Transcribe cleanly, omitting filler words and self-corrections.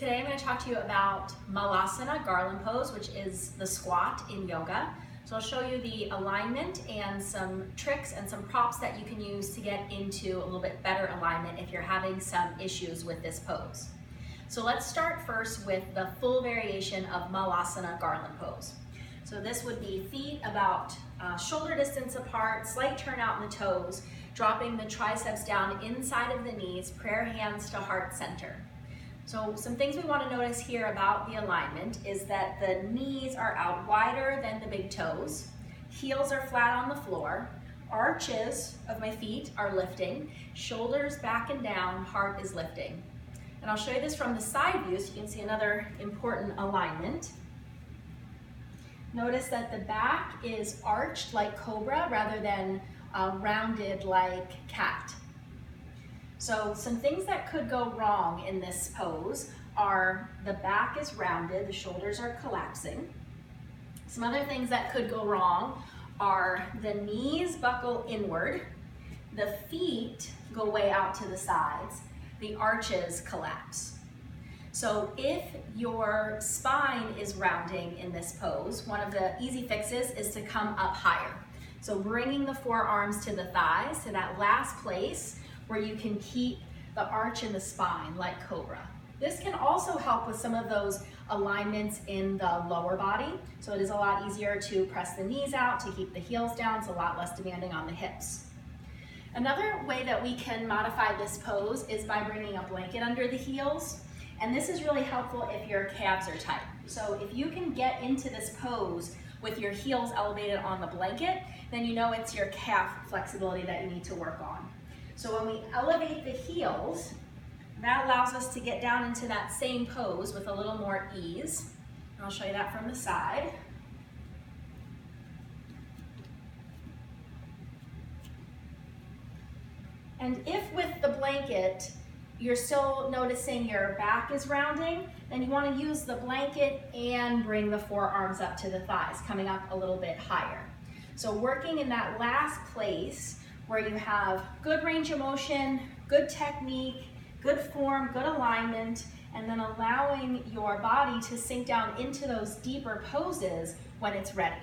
Today I'm going to talk to you about Malasana, Garland pose, which is the squat in yoga. So I'll show you the alignment and some tricks and some props that you can use to get into a little bit better alignment if you're having some issues with this pose. So let's start first with the full variation of Malasana, Garland pose. So this would be feet about shoulder distance apart, slight turnout in the toes, dropping the triceps down inside of the knees, prayer hands to heart center. So some things we want to notice here about the alignment is that the knees are out wider than the big toes, heels are flat on the floor, arches of my feet are lifting, shoulders back and down, heart is lifting. And I'll show you this from the side view so you can see another important alignment. Notice that the back is arched like cobra rather than rounded like cat. So some things that could go wrong in this pose are the back is rounded, the shoulders are collapsing. Some other things that could go wrong are the knees buckle inward, the feet go way out to the sides, the arches collapse. So if your spine is rounding in this pose, one of the easy fixes is to come up higher. So bringing the forearms to the thighs, to that last place where you can keep the arch in the spine like cobra. This can also help with some of those alignments in the lower body. So it is a lot easier to press the knees out, to keep the heels down. It's a lot less demanding on the hips. Another way that we can modify this pose is by bringing a blanket under the heels. And this is really helpful if your calves are tight. So if you can get into this pose with your heels elevated on the blanket, then you know it's your calf flexibility that you need to work on. So when we elevate the heels, that allows us to get down into that same pose with a little more ease. I'll show you that from the side. And if with the blanket, you're still noticing your back is rounding, then you want to use the blanket and bring the forearms up to the thighs, coming up a little bit higher. So working in that last place where you have good range of motion, good technique, good form, good alignment, and then allowing your body to sink down into those deeper poses when it's ready.